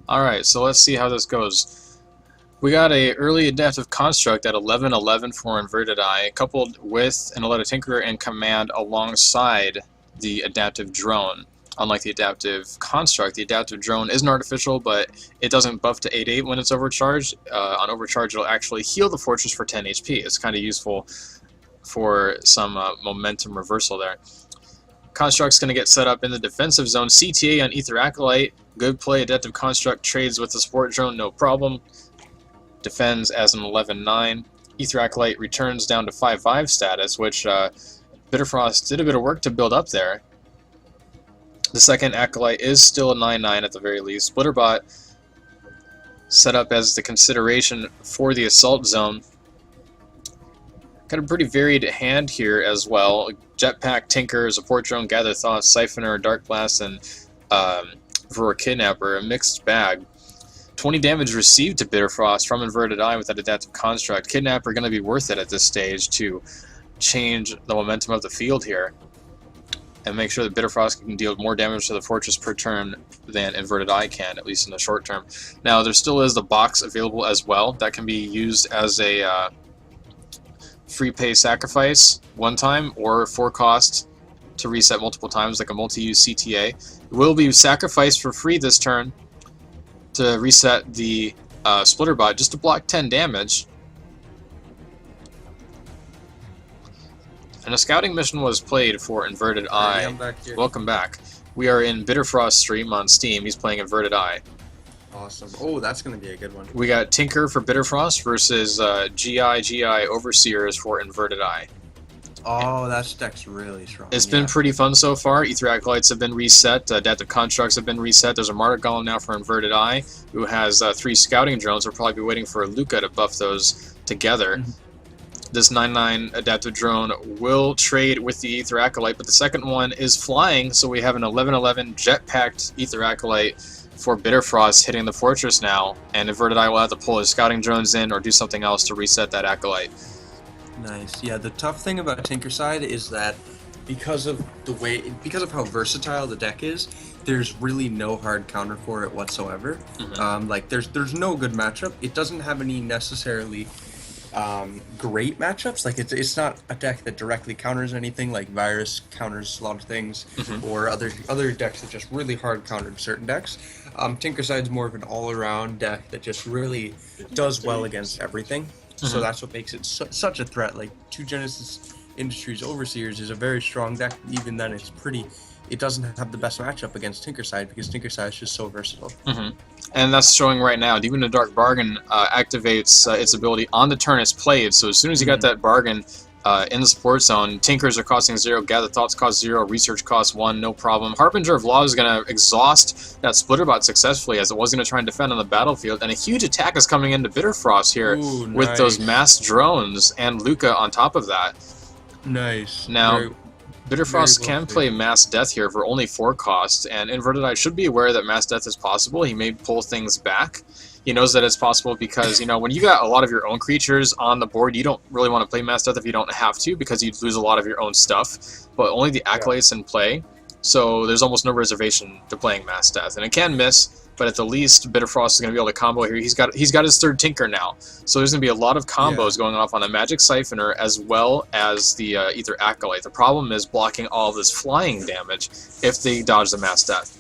Alright, so let's see how this goes. We got a early adaptive construct at 1111 for InvertedEye, coupled with an Aletta Tinkerer and Command alongside the adaptive drone. Unlike the adaptive construct, the adaptive drone isn't artificial, but it doesn't buff to 8-8 when it's overcharged. On overcharge, it'll actually heal the fortress for 10 HP. It's kind of useful for some momentum reversal there. Construct's going to get set up in the defensive zone. CTA on Ether Acolyte. Good play. Adaptive Construct trades with the support drone, no problem. Defends as an 11-9. Ether Acolyte returns down to 5-5 status, which Bitterfrost did a bit of work to build up there. The second Acolyte is still a 9-9 at the very least. Splitterbot set up as the consideration for the assault zone. Got a pretty varied hand here as well. Jetpack, Tinker, Support Drone, Gather Thoughts, Siphoner, Dark Blast, and Aurora Kidnapper. A mixed bag. 20 damage received to Bitterfrost from InvertedEye with that adaptive construct. Kidnapper going to be worth it at this stage to change the momentum of the field here and make sure that Bitterfrost can deal more damage to the fortress per turn than InvertedEye can, at least in the short term. Now, there still is the box available as well. That can be used as a free pay sacrifice one time or for cost to reset multiple times, like a multi-use CTA. It will be sacrificed for free this turn to reset the Splitterbot just to block 10 damage. And a scouting mission was played for InvertedEye. Hey, I'm back here. Welcome back. We are in Bitterfrost stream on Steam. He's playing InvertedEye. Awesome. Oh, that's going to be a good one. We got Tinker for Bitterfrost versus GI Overseers for InvertedEye. Oh, that deck's really strong. It's been pretty fun so far. Ether Acolytes have been reset. Adaptive Constructs have been reset. There's a Martyr Golem now for InvertedEye, who has 3 Scouting Drones. We'll probably be waiting for Luca to buff those together. This 9-9 Adaptive Drone will trade with the Ether Acolyte, but the second one is flying, so we have an 11-11 Jetpacked Ether Acolyte for Bitterfrost hitting the fortress now, and InvertedEye will have to pull his Scouting Drones in or do something else to reset that Acolyte. Nice. Yeah, the tough thing about Tinkercide is that because of how versatile the deck is, there's really no hard counter for it whatsoever. Like there's no good matchup. It doesn't have any necessarily great matchups. Like it's not a deck that directly counters anything. Like Virus counters a lot of things, or other decks that just really hard countered certain decks. Tinkercide's more of an all-around deck that just really does well against everything. So that's what makes it such a threat. Like 2 Genesis Industries Overseers is a very strong deck. Even then, it doesn't have the best matchup against Tinkercide because Tinkercide is just so versatile. And that's showing right now. Demon the Dark Bargain activates its ability on the turn it's played. So as soon as you got that bargain in the support zone, Tinkers are costing 0, Gather Thoughts cost 0, Research costs 1, no problem. Harbinger of Law is going to exhaust that Splitterbot successfully, as it was going to try and defend on the battlefield. And a huge attack is coming into Bitterfrost here. Ooh, with nice. those mass drones and Luca on top of that. Nice. Now, Bitterfrost can play Mass Death here for only 4 costs, and InvertedEye should be aware that Mass Death is possible. He may pull things back. He knows that it's possible because, you know, when you got a lot of your own creatures on the board, you don't really want to play Mass Death if you don't have to, because you'd lose a lot of your own stuff. But only the Acolytes in play, so there's almost no reservation to playing Mass Death. And it can miss, but at the least, Bitterfrost is going to be able to combo here. He's got his 3rd Tinker now, so there's going to be a lot of combos going off on the Magic Siphoner as well as the Ether Acolyte. The problem is blocking all of this flying damage if they dodge the Mass Death.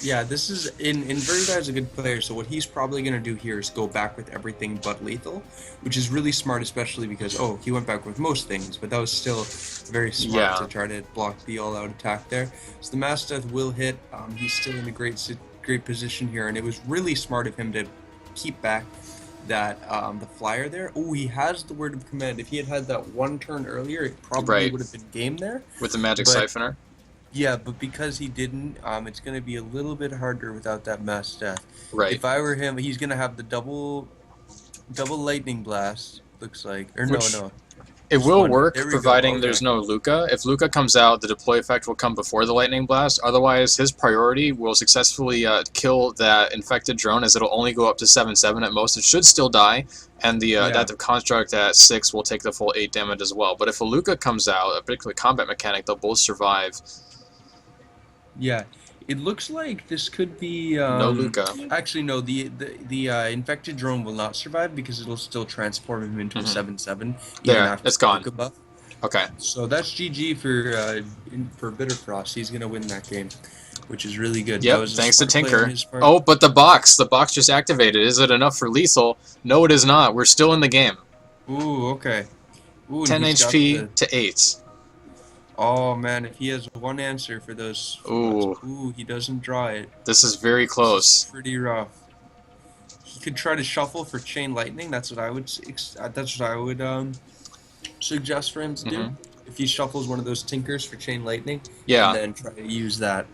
Yeah, this is InvertedEye is a good player, so what he's probably going to do here is go back with everything but lethal, which is really smart, especially because, he went back with most things, but that was still very smart to try to block the all-out attack there. So the Mass Death will hit. He's still in a great position here, and it was really smart of him to keep back that the flyer there. Oh, he has the Word of Command. If he had that 1 turn earlier, it probably would have been game there. With the Magic Siphoner? Yeah, but because he didn't, it's going to be a little bit harder without that Mass Death. Right. If I were him, he's going to have the double Lightning Blast, looks like. Or no. It will work, providing there's no Luca. If Luca comes out, the deploy effect will come before the Lightning Blast. Otherwise, his priority will successfully kill that infected drone, as it'll only go up to 7/7 at most. It should still die, and the Adaptive Construct at 6 will take the full 8 damage as well. But if a Luca comes out, a particularly combat mechanic, they'll both survive. Yeah, It looks like this could be. No Luca. Actually, no. The infected drone will not survive because it'll still transform him into a 7/7 even There, after it's the gone. Luca buff. Okay. So that's GG for Bitterfrost. He's gonna win that game, which is really good. That Yep, was a thanks to smart play on Tinker. his part. Oh, but the box just activated. Is it enough for lethal? No, it is not. We're still in the game. Ooh, okay. Ooh, and 10 he's got HP the. to 8. Oh man, if he has one answer for those. Ooh. Ooh, he doesn't draw it. This is very This close. is pretty rough. He could try to shuffle for Chain Lightning. That's what I would. That's what I would suggest for him to do. If he shuffles one of those Tinkers for Chain Lightning, Yeah. and then try to use that.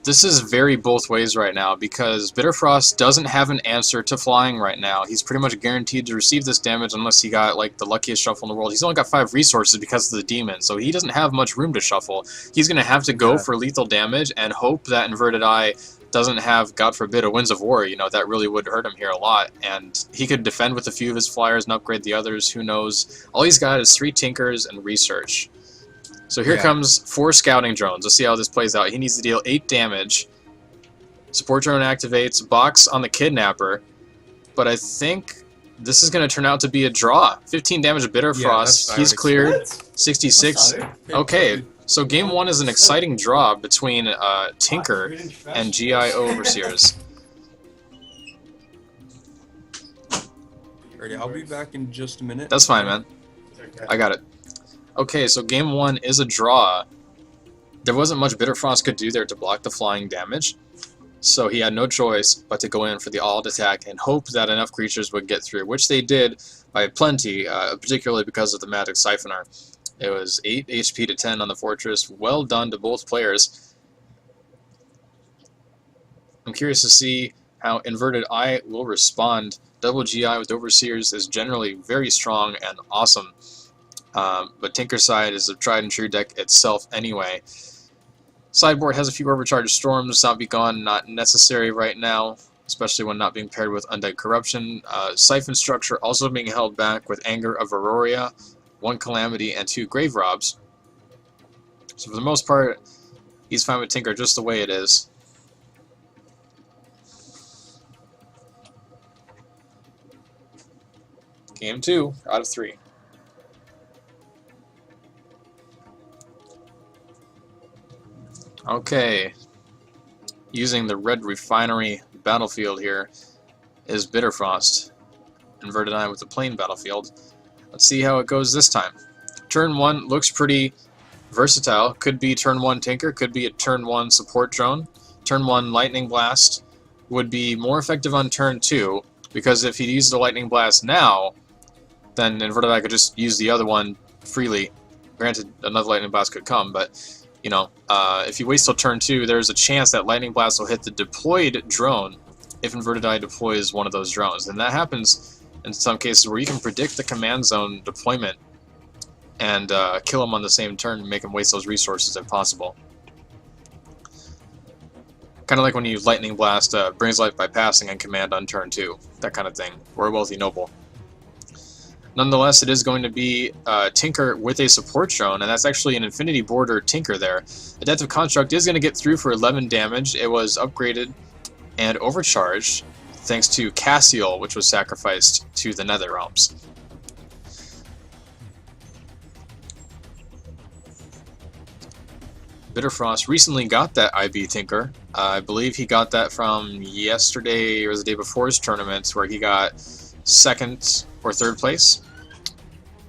This is very both ways right now because Bitterfrost doesn't have an answer to flying right now. He's pretty much guaranteed to receive this damage unless he got like the luckiest shuffle in the world. He's only got 5 resources because of the demon, so he doesn't have much room to shuffle. He's going to have to go for lethal damage and hope that InvertedEye doesn't have, God forbid, a Winds of War. You know, that really would hurt him here a lot. And he could defend with a few of his flyers and upgrade the others. Who knows? All he's got is 3 Tinkers and Research. So here comes 4 scouting drones. Let's see how this plays out. He needs to deal 8 damage. Support drone activates, box on the kidnapper. But I think this is going to turn out to be a draw. 15 damage to Bitterfrost. He's cleared. 66. Okay, so game 1 is an exciting draw between Tinker and GI Overseers. Alrighty, I'll be back in just a minute. That's fine, man. I got it. Okay, so game 1 is a draw. There wasn't much Bitterfrost could do there to block the flying damage, so he had no choice but to go in for the all-out attack and hope that enough creatures would get through, which they did by plenty, particularly because of the Magic Siphoner. It was 8 HP to 10 on the Fortress. Well done to both players. I'm curious to see how InvertedEye will respond. Double GI with Overseers is generally very strong and awesome. But Tinkercide is a tried and true deck itself anyway. Sideboard has a few overcharged storms. Zombie Gone not necessary right now, especially when not being paired with Undead Corruption. Siphon Structure also being held back with Anger of Aurora, 1 Calamity, and 2 Grave Robs. So for the most part, he's fine with Tinker just the way it is. Game 2 out of 3. Okay, using the Red Refinery battlefield here is Bitterfrost. InvertedEye with the plain battlefield. Let's see how it goes this time. Turn 1 looks pretty versatile. Could be turn 1 Tinker, could be a turn 1 support drone. Turn 1 Lightning Blast would be more effective on turn 2, because if he used the Lightning Blast now, then InvertedEye could just use the other one freely. Granted, another Lightning Blast could come, but you know, if you wait till turn 2, there's a chance that Lightning Blast will hit the deployed drone if InvertedEye deploys one of those drones. And that happens in some cases where you can predict the command zone deployment and kill him on the same turn and make him waste those resources if possible. Kind of like when you Lightning Blast Brings Life by Passing and command on turn 2, that kind of thing, or a Wealthy Noble. Nonetheless, it is going to be Tinker with a support drone, and that's actually an Infinity Border Tinker there. Adaptive Construct is going to get through for 11 damage. It was upgraded and overcharged thanks to Cassiel, which was sacrificed to the Nether Realms. Bitterfrost recently got that IB Tinker. I believe he got that from yesterday or the day before's tournament, where he got 2nd or 3rd place,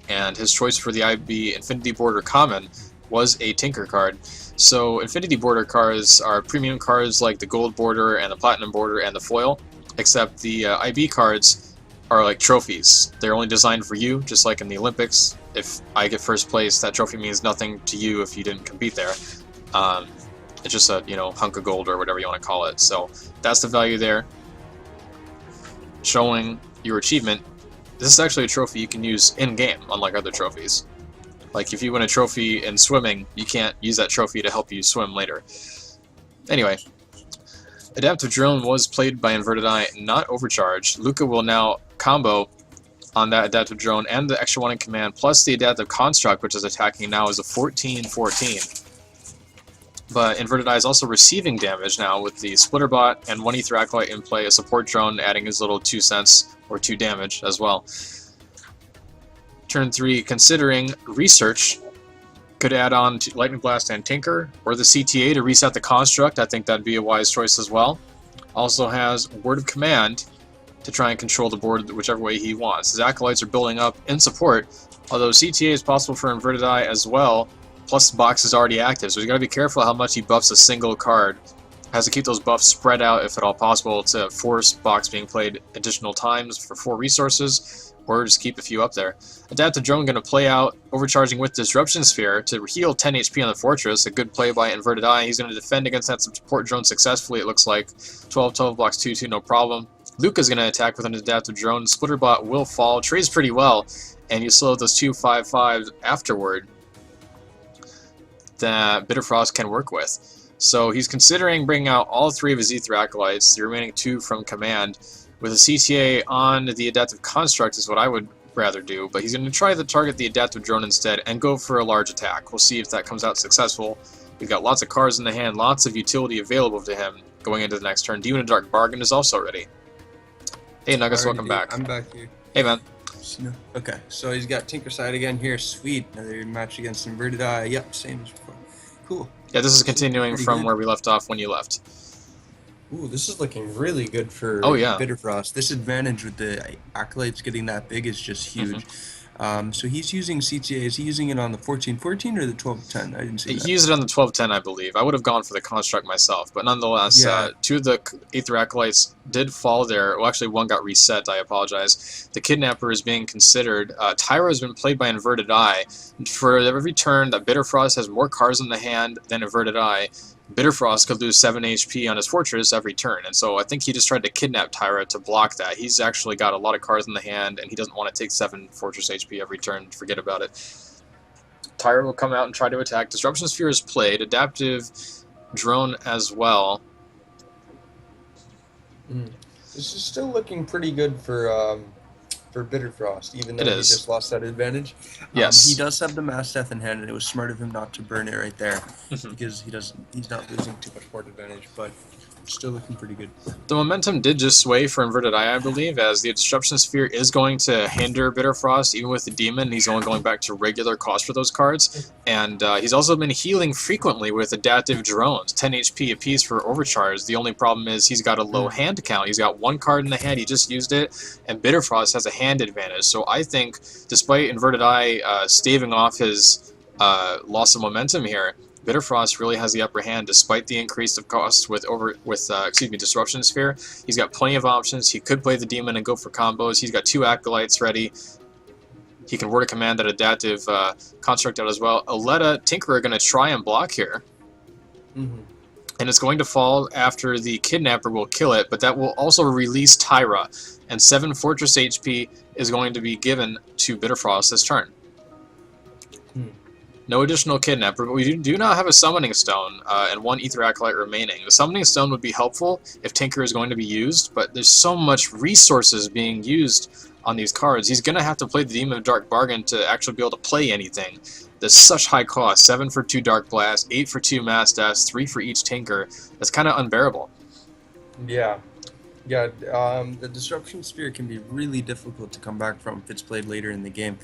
and his choice for the IB Infinity Border Common was a Tinker card. So Infinity Border cards are premium cards like the Gold Border and the Platinum Border and the Foil, except the IB cards are like trophies. They're only designed for you, just like in the Olympics. If I get 1st place, that trophy means nothing to you if you didn't compete there. It's just a, you know, hunk of gold or whatever you want to call it. So that's the value there, showing your achievement. This is actually a trophy you can use in-game, unlike other trophies. Like, if you win a trophy in swimming, you can't use that trophy to help you swim later. Anyway, Adaptive Drone was played by InvertedEye, not overcharged. Luca will now combo on that Adaptive Drone and the extra 1 in command, plus the Adaptive Construct, which is attacking now, is a 14-14. But InvertedEye is also receiving damage now with the Splitterbot and one Ether Acolyte in play, a support drone adding his little 2 cents or 2 damage as well. Turn 3, considering Research, could add on to Lightning Blast and Tinker, or the CTA to reset the construct. I think that'd be a wise choice as well. Also has Word of Command to try and control the board whichever way he wants. His Acolytes are building up in support, although CTA is possible for InvertedEye as well, plus the box is already active, so he's got to be careful how much he buffs a single card. Has to keep those buffs spread out if at all possible to force box being played additional times for 4 resources, or just keep a few up there. Adaptive Drone going to play out overcharging with Disruption Sphere to heal 10 HP on the Fortress. A good play by InvertedEye. He's going to defend against that support drone successfully, it looks like. 12 blocks 2-2, no problem. Luca's going to attack with an Adaptive Drone. Splitterbot will fall. Trades pretty well, and you still have those 2 5/5s afterward that Bitterfrost can work with. So he's considering bringing out all 3 of his Ether Acolytes, the remaining 2 from Command. With a CTA on the Adaptive Construct is what I would rather do, but he's going to try to target the Adaptive Drone instead and go for a large attack. We'll see if that comes out successful. He's got lots of cards in the hand, lots of utility available to him going into the next turn. Demon of Dark Bargain is also ready. Hey Nuggets, welcome back. I'm back here. Hey man. Okay, so he's got Tinkercide again here. Sweet. Another match against InvertedEye. Yep, same as before. Cool. Yeah, this is continuing from where we left off when you left. Ooh, this is looking really good for Bitterfrost. This advantage with the Acolytes getting that big is just huge. So he's using CTA. Is he using it on the 14-14 or the 12-10? I didn't see that. He used it on the 12-10, I believe. I would have gone for the Construct myself, but nonetheless, 2 of the Aether Acolytes did fall there. Well, actually, 1 got reset. I apologize. The Kidnapper is being considered. Tyra has been played by InvertedEye. For every turn that Bitterfrost has more cards in the hand than InvertedEye, Bitterfrost could lose 7 HP on his Fortress every turn, and so I think he just tried to kidnap Tyra to block that. He's actually got a lot of cards in the hand, and he doesn't want to take 7 Fortress HP every turn. Forget about it. Tyra will come out and try to attack. Disruption Sphere is played. Adaptive Drone as well. This is still looking pretty good for Bitterfrost, even though he just lost that advantage. Yes. He does have the Mass Death in hand, and it was smart of him not to burn it right there, because he's not losing too much board advantage, but still looking pretty good. The momentum did just sway for InvertedEye, I believe, as the Disruption Sphere is going to hinder Bitterfrost, even with the Demon. He's only going back to regular cost for those cards, and he's also been healing frequently with Adaptive Drones, 10 HP apiece for Overcharge. The only problem is he's got a low hand count. He's got 1 card in the hand, he just used it, and Bitterfrost has a hand advantage. So I think, despite InvertedEye staving off his loss of momentum here, Bitterfrost really has the upper hand despite the increase of cost with Disruption Sphere. He's got plenty of options. He could play the Demon and go for combos. He's got 2 Acolytes ready. He can Word of Command that Adaptive Construct out as well. Aletta, Tinker are going to try and block here. And it's going to fall after the Kidnapper will kill it, but that will also release Tyra. And 7 Fortress HP is going to be given to Bitterfrost this turn. No additional Kidnapper, but we do not have a Summoning Stone and 1 Ether Acolyte remaining. The Summoning Stone would be helpful if Tinker is going to be used, but there's so much resources being used on these cards. He's going to have to play the Demon of Dark Bargain to actually be able to play anything. There's such high cost. 7 for 2 Dark Blast, 8 for 2 Mass Death, 3 for each Tinker. That's kind of unbearable. Yeah. Yeah, the Disruption Sphere can be really difficult to come back from if it's played later in the game.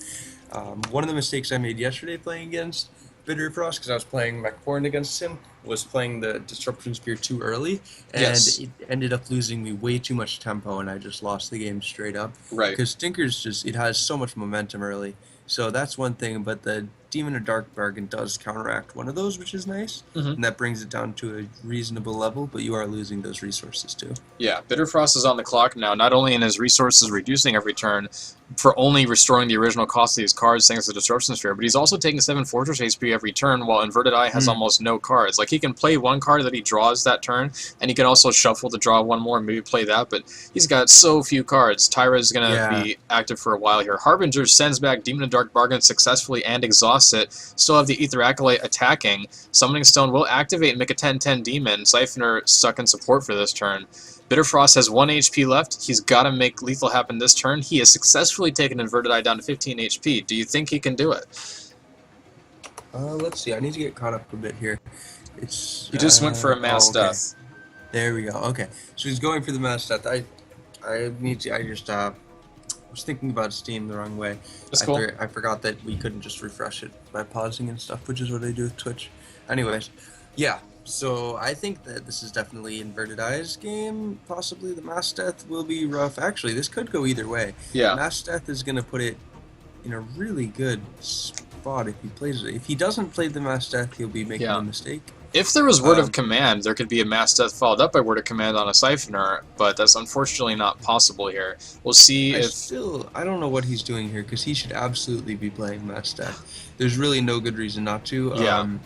One of the mistakes I made yesterday playing against Bitterfrost, because I was playing McForn against him, was playing the Disruption Spear too early, and it ended up losing me way too much tempo, and I just lost the game straight up. Right. Because Tinker's it has so much momentum early, so that's one thing, but the Demon of Dark Bargain does counteract one of those, which is nice, and that brings it down to a reasonable level, but you are losing those resources too. Yeah, Bitterfrost is on the clock now, not only in his resources reducing every turn for only restoring the original cost of these cards thanks to the Disruption Sphere, but he's also taking 7 Fortress HP every turn while InvertedEye has almost no cards. Like, he can play 1 card that he draws that turn, and he can also shuffle to draw 1 more and maybe play that, but he's got so few cards. Tyra is going to be active for a while here. Harbinger sends back Demon of Dark Bargain successfully and exhausts it. Still have the Ether Acolyte attacking. Summoning Stone will activate and make a 10-10 Demon. Siphoner stuck in support for this turn. Bitterfrost has 1 HP left. He's got to make lethal happen this turn. He has successfully taken InvertedEye down to 15 HP. Do you think he can do it? Let's see. I need to get caught up a bit here. It's He just went for a mass oh, okay. death. There we go. Okay, so he's going for the mass death. I need to. I just was thinking about Steam the wrong way. That's cool. I forgot that we couldn't just refresh it by pausing and stuff, which is what I do with Twitch. Anyways, yeah. So I think that this is definitely InvertedEye's game. Possibly the mass death will be rough. Actually, this could go either way. Yeah. Mass death is gonna put it in a really good spot if he plays it. If he doesn't play the mass death, he'll be making a mistake. If there was word of command, there could be a mass death followed up by word of command on a siphoner, but that's unfortunately not possible here. We'll see I don't know what he's doing here, because he should absolutely be playing mass death. There's really no good reason not to.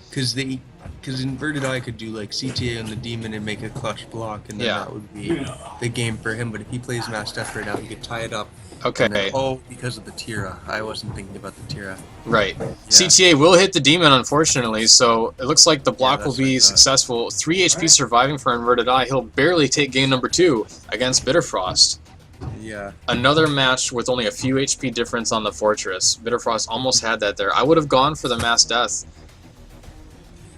Because InvertedEye could do like CTA on the demon and make a clutch block, and then that would be the game for him. But if he plays mass death right now, he could tie it up. Okay. Then, because of the Tira. I wasn't thinking about the Tira. Right. Yeah. CTA will hit the demon, unfortunately, so it looks like the block will be successful. 3 HP surviving for InvertedEye. He'll barely take game number 2 against Bitterfrost. Yeah. Another match with only a few HP difference on the Fortress. Bitterfrost almost had that there. I would have gone for the mass death.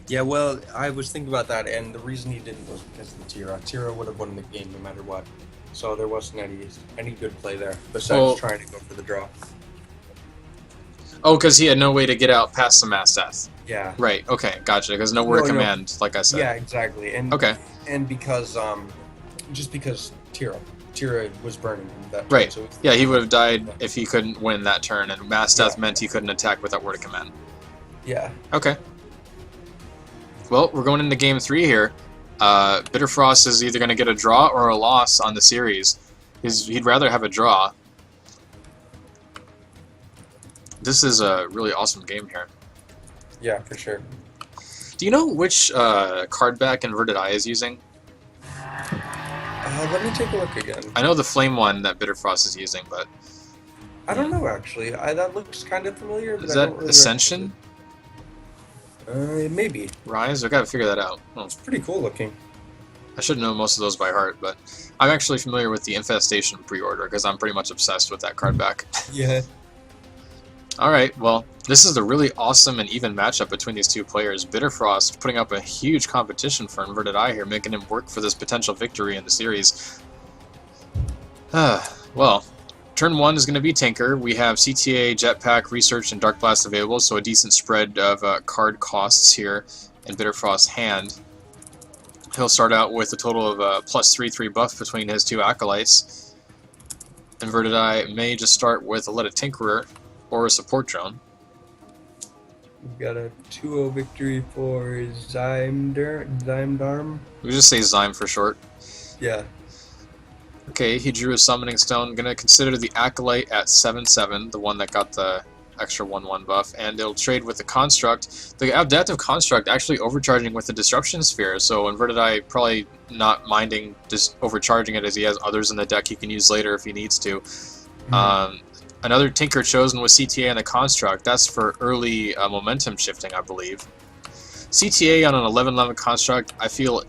Yeah, well, I was thinking about that, and the reason he didn't was because of the Tira. Tira would have won the game no matter what. So there wasn't any good play there, besides trying to go for the draw. Oh, because he had no way to get out past the mass death. Yeah. Right, okay, gotcha, because no word of command, like I said. Yeah, exactly. And and because, just because Tira was burning him that turn. Right, so yeah, he would have died if he couldn't win that turn, and mass death meant he couldn't attack without word of command. Yeah. Okay. Well, we're going into game 3 here. Bitterfrost is either going to get a draw or a loss on the series. He'd rather have a draw. This is a really awesome game here. Yeah, for sure. Do you know which card back InvertedEye is using? Let me take a look again. I know the flame one that Bitterfrost is using, but... I don't know, actually. That looks kind of familiar, but is that Ascension? Maybe. Rise? I've got to figure that out. Oh. It's pretty cool looking. I should know most of those by heart, but I'm actually familiar with the Infestation pre-order because I'm pretty much obsessed with that card back. Yeah. Alright, well, this is a really awesome and even matchup between these two players. Bitterfrost putting up a huge competition for InvertedEye here, making him work for this potential victory in the series. Well, turn 1 is going to be Tinker. We have CTA, Jetpack, Research, and Dark Blast available, so a decent spread of card costs here in Bitterfrost's hand. He'll start out with a total of a +3/3 buff between his 2 Acolytes. InvertedEye may just start with a Tinkerer or a Support Drone. We've got a 2-0 victory for Zymedarm. We just say Zyme for short. Yeah. Okay, he drew a Summoning Stone. Gonna consider the Acolyte at 7/7, the one that got the extra 1/1 buff, and it'll trade with the Construct. The Adaptive Construct actually overcharging with the Disruption Sphere, so InvertedEye probably not minding just overcharging it as he has others in the deck he can use later if he needs to. Another Tinker chosen with CTA and the Construct. That's for early momentum shifting, I believe. CTA on an 11/11 Construct, I feel,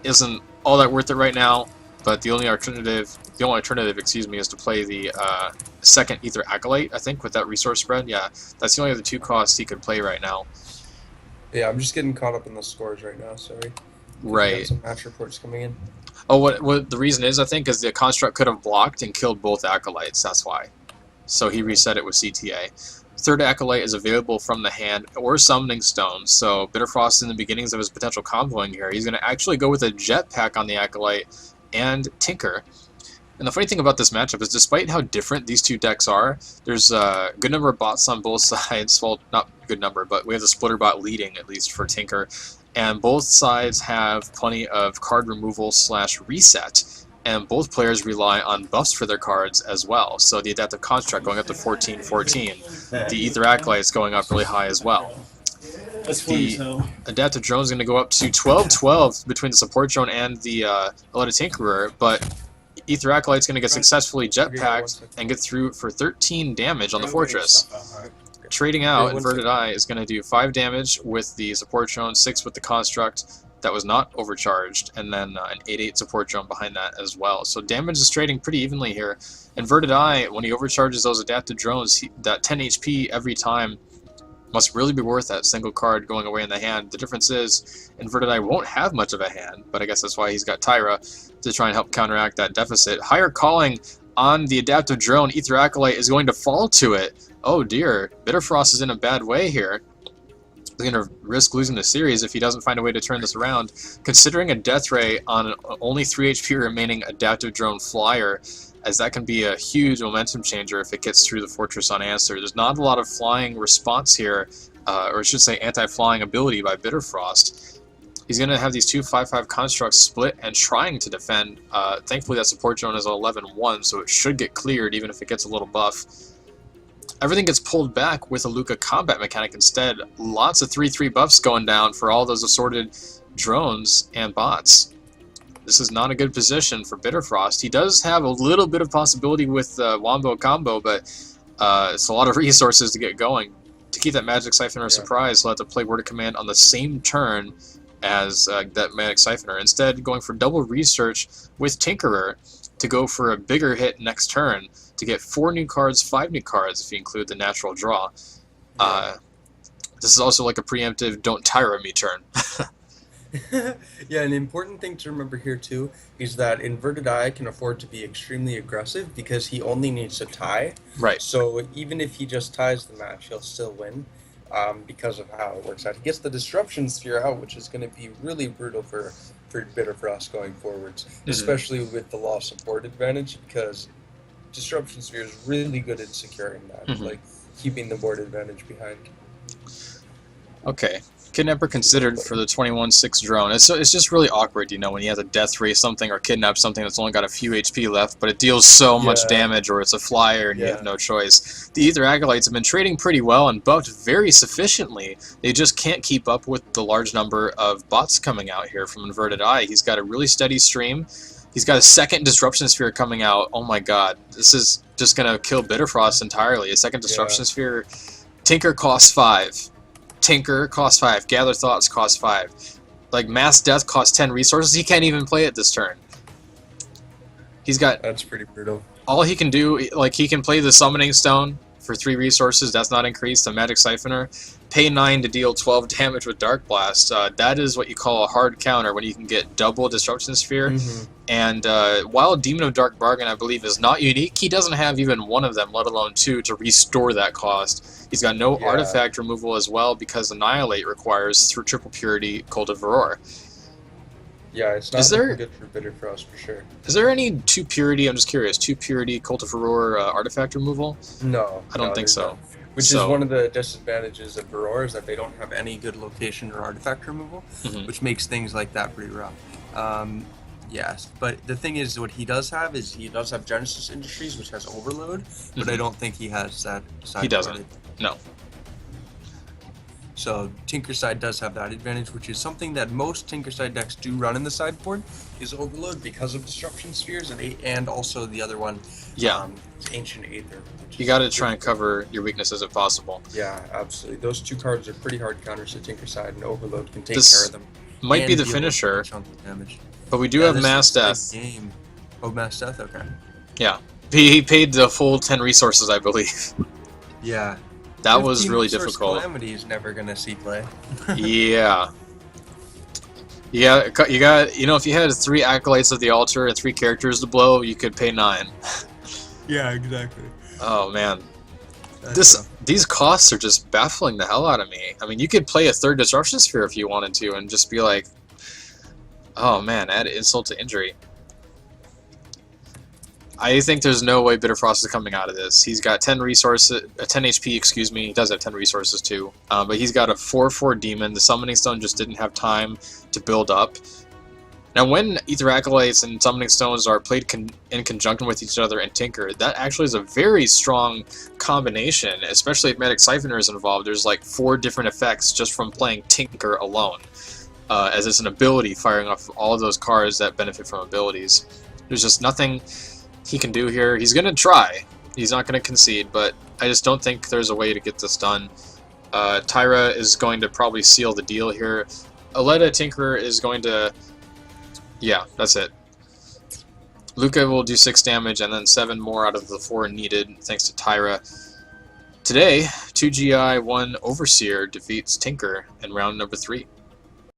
isn't all that worth it right now. But the only alternative, excuse me, is to play the second Ether Acolyte, I think, with that resource spread. Yeah, that's the only other 2 costs he could play right now. Yeah, I'm just getting caught up in the scores right now, sorry. Right. Some match reports coming in. Oh, what the reason is, I think, is the Construct could have blocked and killed both Acolytes, that's why. So he reset it with CTA. Third Acolyte is available from the hand or Summoning Stone, so Bitterfrost in the beginnings of his potential comboing here, he's going to actually go with a Jetpack on the Acolyte and Tinker. And the funny thing about this matchup is despite how different these 2 decks are, there's a good number of bots on both sides. Well, not a good number, but we have the splitter bot leading, at least for Tinker. And both sides have plenty of card removal / reset. And both players rely on buffs for their cards as well. So the Adaptive Construct going up to 14/14. The Ether Acolytes going up really high as well. The Adaptive Drone is going to go up to 12/12 between the Support Drone and the Tinkerer, but Ether Acolyte's going to get successfully Jetpacked and get through for 13 damage on the Fortress. Trading out, InvertedEye is going to do 5 damage with the Support Drone, 6 with the Construct that was not overcharged, and then an 8/8 Support Drone behind that as well. So damage is trading pretty evenly here. InvertedEye, when he overcharges those Adaptive Drones, that 10 HP every time Must really be worth that single card going away in the hand. The difference is InvertedEye won't have much of a hand, but I guess that's why he's got Tyra to try and help counteract that deficit. Higher calling on the adaptive drone. Ether Acolyte is going to fall to it. Oh dear, Bitterfrost is in a bad way here. He's going to risk losing the series if he doesn't find a way to turn this around. Considering a Death Ray on an only 3 HP remaining adaptive drone flyer, as that can be a huge momentum changer if it gets through the fortress unanswered. There's not a lot of flying response here, or I should say anti-flying ability by Bitterfrost. He's going to have these two 5/5 constructs split and trying to defend. Thankfully that support drone is 11-1, so it should get cleared even if it gets a little buff. Everything gets pulled back with a Luca combat mechanic instead. Lots of 3/3 buffs going down for all those assorted drones and bots. This is not a good position for Bitterfrost. He does have a little bit of possibility with Wombo combo, but it's a lot of resources to get going. To keep that Magic Siphoner surprise, he'll have to play Word of Command on the same turn as that Magic Siphoner. Instead, going for double research with Tinkerer to go for a bigger hit next turn to get 4 new cards, 5 new cards if you include the natural draw. This is also like a preemptive don't tire me turn. Yeah, an important thing to remember here too is that InvertedEye can afford to be extremely aggressive because he only needs to tie. Right. So even if he just ties the match, he'll still win because of how it works out. He gets the Disruption Sphere out, which is going to be really brutal for Bitterfrost going forwards, especially with the loss support advantage, because Disruption Sphere is really good at securing that, like keeping the board advantage behind. Okay. Kidnapper considered for the 21-6 drone. It's just really awkward, you know, when you have to death ray something or kidnap something that's only got a few HP left, but it deals so much damage, or it's a flyer and you have no choice. The Ether Acolytes have been trading pretty well and buffed very sufficiently. They just can't keep up with the large number of bots coming out here from InvertedEye. He's got a really steady stream. He's got a second Disruption Sphere coming out. Oh my god, this is just going to kill Bitterfrost entirely. A second Disruption Sphere. Tinker costs 5. Tinker costs 5. Gather Thoughts costs 5. Like, Mass Death costs 10 resources. He can't even play it this turn. He's got... That's pretty brutal. All he can do, like, he can play the Summoning Stone for 3 resources. That's not increased. The Magic Siphoner. Pay 9 to deal 12 damage with Dark Blast. That is what you call a hard counter when you can get double Disruption Sphere. And while Demon of Dark Bargain, I believe, is not unique, he doesn't have even one of them, let alone 2, to restore that cost. He's got no artifact removal as well because Annihilate requires through Triple Purity Cult of Varroa. Yeah, it's not looking good for Bitterfrost for sure. Is there any 2 Purity, I'm just curious, 2 Purity Cult of Varroa artifact removal? No. I don't think so. Which is one of the disadvantages of Varroa, is that they don't have any good location or artifact removal, which makes things like that pretty rough. Yes, but the thing is, what he does have is he does have Genesis Industries, which has Overload, but I don't think he has that side. He doesn't. No. So Tinkercide does have that advantage, which is something that most Tinkercide decks do run in the sideboard, is Overload because of Disruption Spheres and also the other one, Ancient Aether. You got to try and cover your weaknesses if possible. Yeah, absolutely. Those 2 cards are pretty hard counters to Tinkercide, and Overload can take care of them. Might be the finisher, but we do have Mass Death. Oh, Mass Death? Okay. Yeah. He paid the full 10 resources, I believe. Yeah. That was really difficult. Calamity is never going to see play. Yeah. You got, you know, if you had 3 Acolytes of the Altar and 3 characters to blow, you could pay 9. Yeah, exactly. Oh, man. These costs are just baffling the hell out of me. I mean, you could play a 3rd Disruption Sphere if you wanted to and just be like, oh man, add insult to injury. I think there's no way Bitterfrost is coming out of this. He's got 10 resources, 10 HP, excuse me. He does have 10 resources too. But he's got a 4/4 Demon. The Summoning Stone just didn't have time to build up. Now, when Ether Acolytes and Summoning Stones are played in conjunction with each other and Tinker, that actually is a very strong combination, especially if Magic Siphoner is involved. There's like 4 different effects just from playing Tinker alone, as it's an ability firing off all of those cards that benefit from abilities. There's just nothing he can do here. He's going to try. He's not going to concede, but I just don't think there's a way to get this done. Tyra is going to probably seal the deal here. Aletta Tinkerer is going to... Yeah, that's it. Luca will do 6 damage and then 7 more out of the 4 needed thanks to Tyra. Today, 2 GI, 1 Overseer defeats Tinker in round number 3.